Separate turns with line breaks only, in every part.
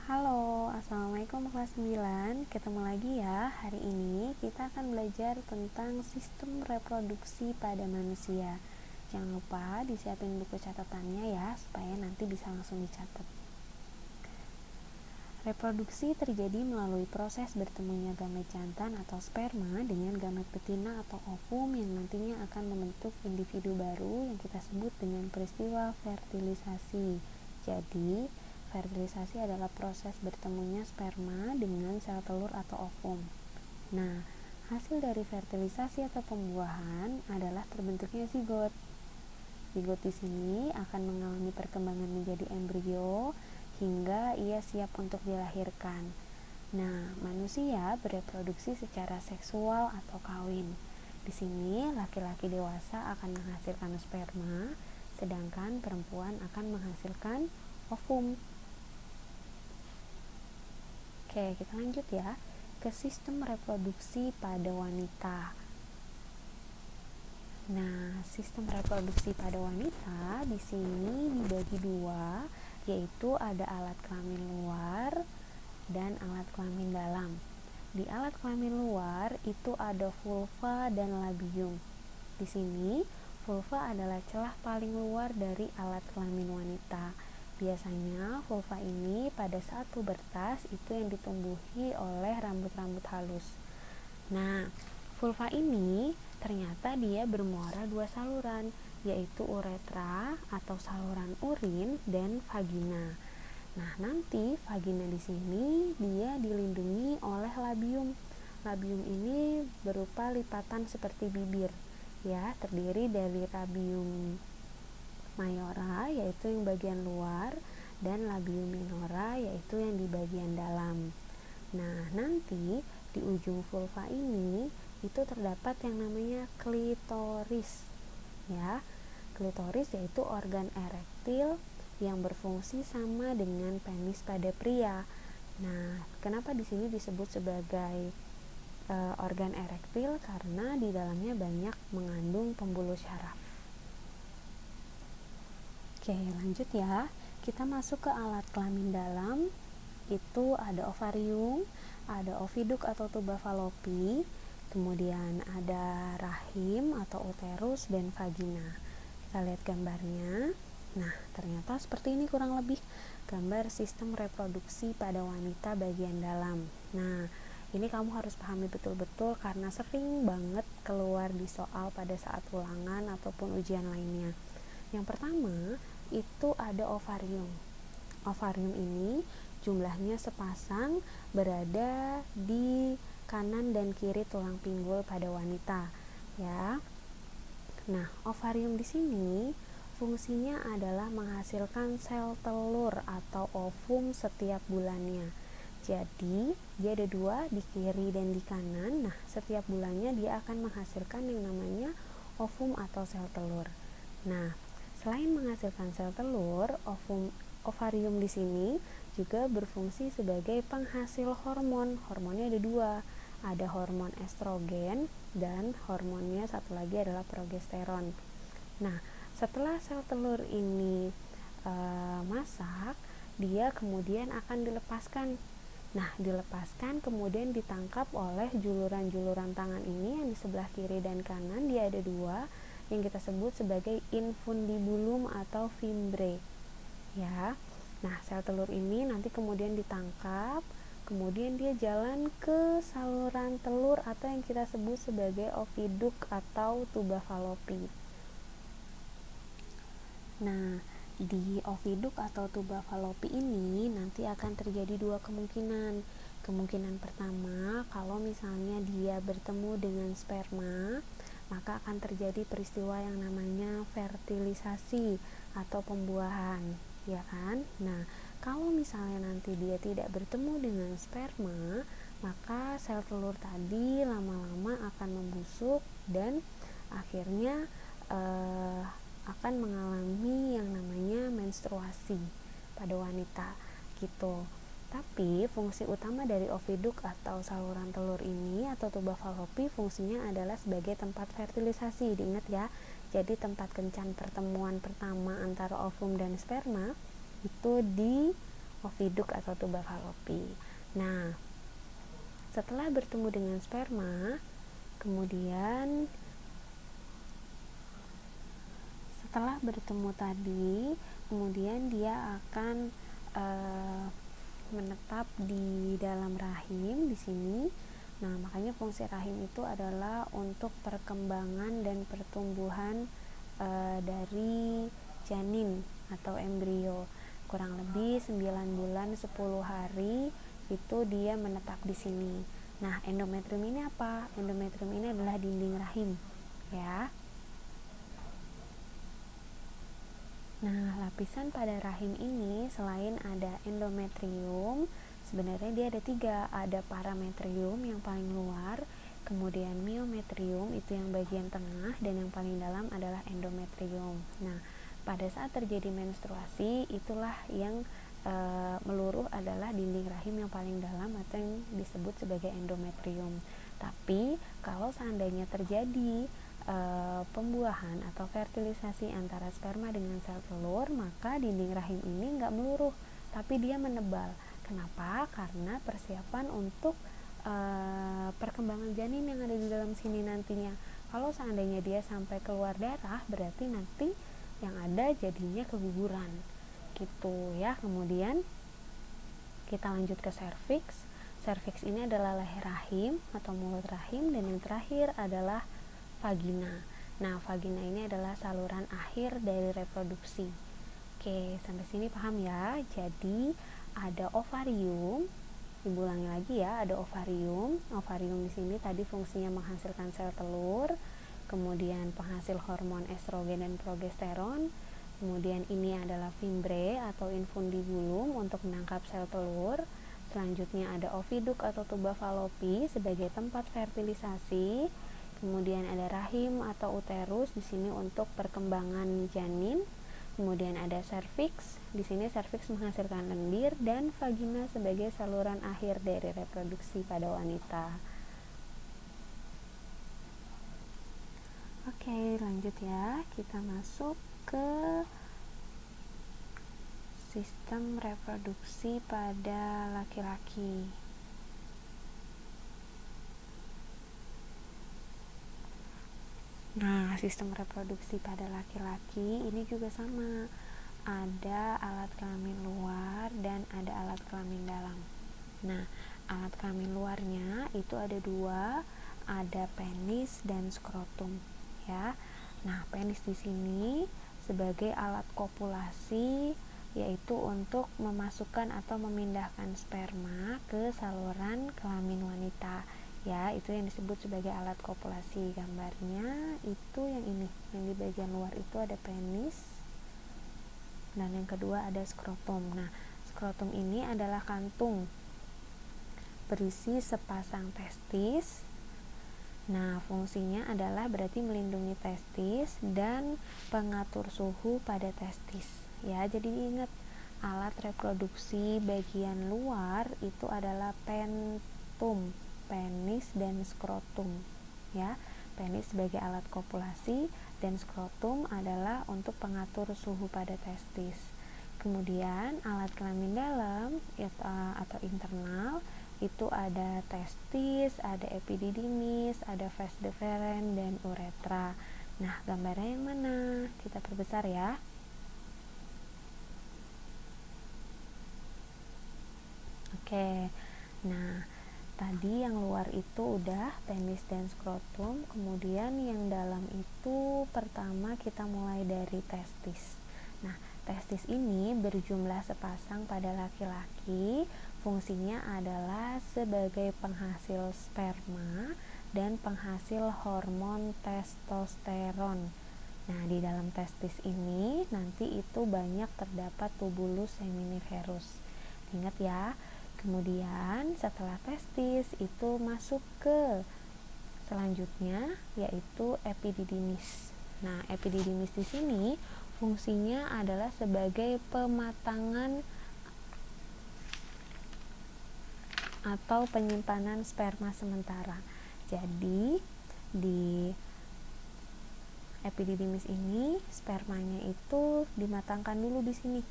Halo, Assalamualaikum kelas 9. Ketemu lagi ya. Hari ini kita akan belajar tentang sistem reproduksi pada manusia. Jangan lupa disiapin buku catatannya ya, supaya nanti bisa langsung dicatat. Reproduksi terjadi melalui proses bertemunya gamet jantan atau sperma dengan gamet betina atau ovum yang nantinya akan membentuk individu baru yang kita sebut dengan peristiwa fertilisasi. Jadi, fertilisasi adalah proses bertemunya sperma dengan sel telur atau ovum. Nah, hasil dari fertilisasi atau pembuahan adalah terbentuknya zigot. Zigot di sini akan mengalami perkembangan menjadi embrio hingga ia siap untuk dilahirkan. Nah, manusia bereproduksi secara seksual atau kawin. Di sini laki-laki dewasa akan menghasilkan sperma, sedangkan perempuan akan menghasilkan ovum. Oke, kita lanjut ya ke sistem reproduksi pada wanita. Nah, sistem reproduksi pada wanita di sini dibagi dua, yaitu ada alat kelamin luar dan alat kelamin dalam. Di alat kelamin luar itu ada vulva dan labium. Di sini, vulva adalah celah paling luar dari alat kelamin wanita. Biasanya vulva ini pada saat pubertas itu yang ditumbuhi oleh rambut-rambut halus. Nah, vulva ini ternyata dia bermuara dua saluran, yaitu uretra atau saluran urin dan vagina. Nah, nanti vagina di sini dia dilindungi oleh labium. Labium ini berupa lipatan seperti bibir, ya, terdiri dari labium mayora yaitu yang bagian luar dan labium minora yaitu yang di bagian dalam. Nah, nanti di ujung vulva ini itu terdapat yang namanya klitoris, ya. Klitoris yaitu organ erektil yang berfungsi sama dengan penis pada pria. Nah, kenapa di sini disebut sebagai organ erektil? Karena di dalamnya banyak mengandung pembuluh syaraf. Oke, lanjut ya. Kita masuk ke alat kelamin dalam. Itu ada ovarium, ada oviduk atau tuba falopi, kemudian ada rahim atau uterus dan vagina. Kita lihat gambarnya. Nah, ternyata seperti ini kurang lebih gambar sistem reproduksi pada wanita bagian dalam. Nah, ini kamu harus pahami betul-betul karena sering banget keluar di soal pada saat ulangan ataupun ujian lainnya. Yang pertama, itu ada ovarium. Ovarium ini jumlahnya sepasang berada di kanan dan kiri tulang pinggul pada wanita, ya. Nah, ovarium di sini fungsinya adalah menghasilkan sel telur atau ovum setiap bulannya. Jadi, dia ada dua, di kiri dan di kanan. Nah, setiap bulannya dia akan menghasilkan yang namanya ovum atau sel telur. Nah, selain menghasilkan sel telur, ovarium di sini juga berfungsi sebagai penghasil hormon. Hormonnya ada dua, ada hormon estrogen dan hormonnya satu lagi adalah progesteron. Nah, setelah sel telur ini masak, dia kemudian akan dilepaskan. Nah, dilepaskan kemudian ditangkap oleh juluran-juluran tangan ini yang di sebelah kiri dan kanan. Dia ada dua yang kita sebut sebagai infundibulum atau fimbre, ya. Nah, sel telur ini nanti kemudian ditangkap, kemudian dia jalan ke saluran telur atau yang kita sebut sebagai oviduk atau tuba falopi. Nah, di oviduk atau tuba falopi ini nanti akan terjadi dua kemungkinan. Kemungkinan pertama, kalau misalnya dia bertemu dengan sperma, maka akan terjadi peristiwa yang namanya fertilisasi atau pembuahan, ya kan? Nah, kalau misalnya nanti dia tidak bertemu dengan sperma, maka sel telur tadi lama-lama akan membusuk dan akhirnya akan mengalami yang namanya menstruasi pada wanita gitu. Tapi fungsi utama dari oviduk atau saluran telur ini atau tuba falopi fungsinya adalah sebagai tempat fertilisasi. Diingat ya, jadi tempat kencan pertemuan pertama antara ovum dan sperma itu di oviduk atau tuba falopi. Nah, setelah bertemu dengan sperma, kemudian setelah bertemu tadi, kemudian dia akan menetap di dalam rahim di sini. Nah, makanya fungsi rahim itu adalah untuk perkembangan dan pertumbuhan dari janin atau embrio. Kurang lebih 9 bulan 10 hari itu dia menetap di sini. Nah, endometrium ini apa? Endometrium ini adalah dinding rahim, ya. Nah, lapisan pada rahim ini selain ada endometrium, sebenarnya dia ada 3. Ada parametrium yang paling luar, kemudian myometrium itu yang bagian tengah, dan yang paling dalam adalah endometrium. Nah, pada saat terjadi menstruasi, itulah yang meluruh adalah dinding rahim yang paling dalam atau yang disebut sebagai endometrium. Tapi kalau seandainya terjadi pembuahan atau fertilisasi antara sperma dengan sel telur, maka dinding rahim ini nggak meluruh, tapi dia menebal. Kenapa? Karena persiapan untuk perkembangan janin yang ada di dalam sini nantinya. Kalau seandainya dia sampai keluar darah, berarti nanti yang ada jadinya keguguran, gitu ya. Kemudian kita lanjut ke serviks. Serviks ini adalah leher rahim atau mulut rahim, dan yang terakhir adalah vagina. Nah, vagina ini adalah saluran akhir dari reproduksi. Oke, sampai sini paham ya? Jadi, ada ovarium. Ibu ulangi lagi ya, ada ovarium. Ovarium di sini tadi fungsinya menghasilkan sel telur, kemudian penghasil hormon estrogen dan progesteron. Kemudian ini adalah fimbre atau infundibulum untuk menangkap sel telur. Selanjutnya ada oviduk atau tuba falopi sebagai tempat fertilisasi. Kemudian ada rahim atau uterus di sini untuk perkembangan janin. Kemudian ada serviks. Di sini serviks menghasilkan lendir, dan vagina sebagai saluran akhir dari reproduksi pada wanita. Oke, lanjut ya. Kita masuk ke sistem reproduksi pada laki-laki. Nah, sistem reproduksi pada laki-laki ini juga sama. Ada alat kelamin luar dan ada alat kelamin dalam. Nah, alat kelamin luarnya itu ada 2, ada penis dan skrotum, ya. Nah, penis di sini sebagai alat kopulasi, yaitu untuk memasukkan atau memindahkan sperma ke saluran kelamin wanita. Ya, itu yang disebut sebagai alat kopulasi. Gambarnya itu yang ini, yang di bagian luar itu ada penis, dan yang kedua ada skrotum. Nah, skrotum ini adalah kantung berisi sepasang testis. Nah, fungsinya adalah berarti melindungi testis dan pengatur suhu pada testis. Ya, jadi ingat, alat reproduksi bagian luar itu adalah pentum, penis dan skrotum, ya. Penis sebagai alat kopulasi dan skrotum adalah untuk pengatur suhu pada testis. Kemudian alat kelamin dalam atau internal itu ada testis, ada epididymis, ada vas deferens dan uretra. Nah, gambarnya yang mana? Kita perbesar ya. Oke. Nah, tadi yang luar itu udah penis dan skrotum, kemudian yang dalam itu pertama kita mulai dari testis. Nah, testis ini berjumlah sepasang pada laki-laki, fungsinya adalah sebagai penghasil sperma dan penghasil hormon testosteron. Nah, di dalam testis ini nanti itu banyak terdapat tubulus seminiferus. Ingat ya. Kemudian setelah testis itu masuk ke selanjutnya, yaitu epididymis. Nah, epididymis di sini fungsinya adalah sebagai pematangan atau penyimpanan sperma sementara. Jadi di epididymis ini spermanya itu dimatangkan dulu di sini.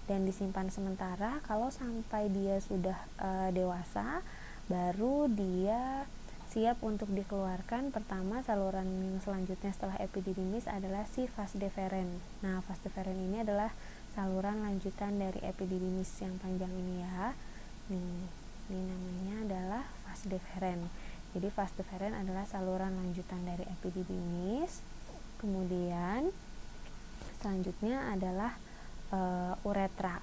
dan disimpan sementara. Kalau sampai dia sudah dewasa, baru dia siap untuk dikeluarkan. Pertama, saluran yang selanjutnya setelah epididymis adalah si vas deferens. Nah, vas deferens ini adalah saluran lanjutan dari epididymis yang panjang ini ya. Ini namanya adalah vas deferens. Jadi vas deferens adalah saluran lanjutan dari epididymis. Kemudian selanjutnya adalah uretra.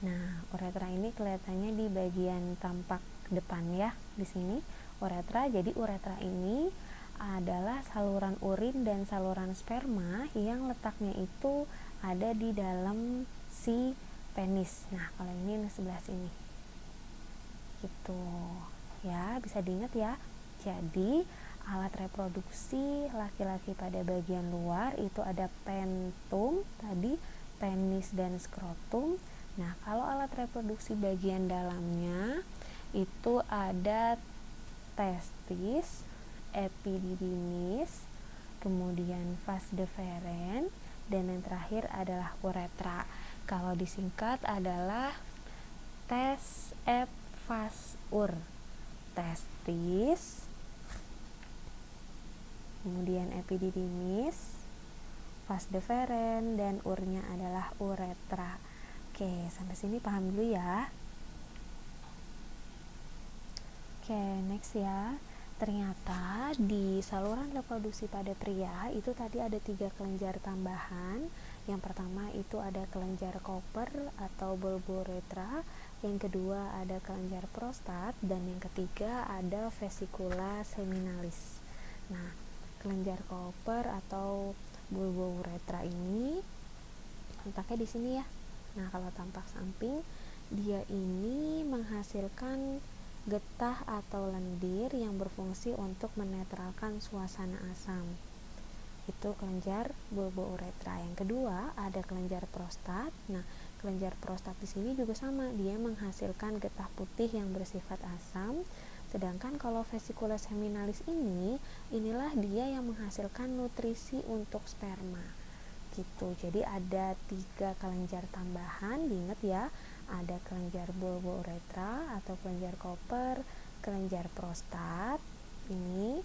Nah, uretra ini kelihatannya di bagian tampak depan ya, di sini uretra. Jadi uretra ini adalah saluran urin dan saluran sperma yang letaknya itu ada di dalam si penis. Nah, kalau ini sebelah sini gitu ya, bisa diingat ya. Jadi alat reproduksi laki-laki pada bagian luar itu ada pentum tadi, penis dan skrotum. Nah, kalau alat reproduksi bagian dalamnya itu ada testis, epididymis, kemudian vas deferens, dan yang terakhir adalah uretra. Kalau disingkat adalah tes, ep, vas, ur. Testis, kemudian epididymis, vas deferens, dan urnya adalah uretra. Oke, sampai sini paham dulu ya. Oke, next ya. Ternyata di saluran reproduksi pada pria itu tadi ada 3 kelenjar tambahan. Yang pertama itu ada kelenjar Cooper atau bulbouretra, yang kedua ada kelenjar prostat, dan yang ketiga ada vesicula seminalis. Nah, kelenjar Cooper atau bulbouretra ini letaknya di sini ya. Nah, kalau tampak samping, dia ini menghasilkan getah atau lendir yang berfungsi untuk menetralkan suasana asam. Itu kelenjar bulbouretra. Yang kedua ada kelenjar prostat. Nah, kelenjar prostat di sini juga sama, dia menghasilkan getah putih yang bersifat asam. Sedangkan kalau vesicula seminalis ini, inilah dia yang menghasilkan nutrisi untuk sperma. Gitu. Jadi ada 3 kelenjar tambahan, diingat ya. Ada kelenjar bulbouretra atau kelenjar Cooper, kelenjar prostat ini,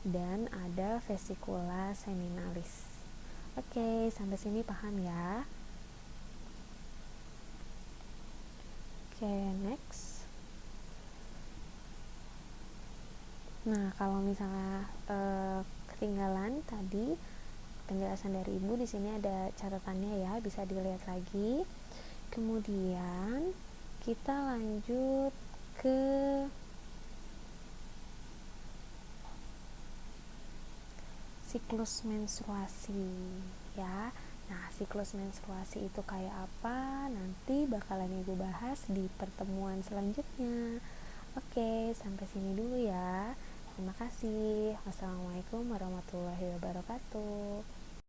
dan ada vesicula seminalis. Oke, sampai sini paham ya. Oke, next. Nah, kalau misalnya ketinggalan tadi penjelasan dari Ibu, di sini ada catatannya ya, bisa dilihat lagi. Kemudian kita lanjut ke siklus menstruasi ya. Nah, siklus menstruasi itu kayak apa? Nanti bakalan Ibu bahas di pertemuan selanjutnya. Oke, sampai sini dulu ya. Terima kasih. Wassalamualaikum warahmatullahi wabarakatuh.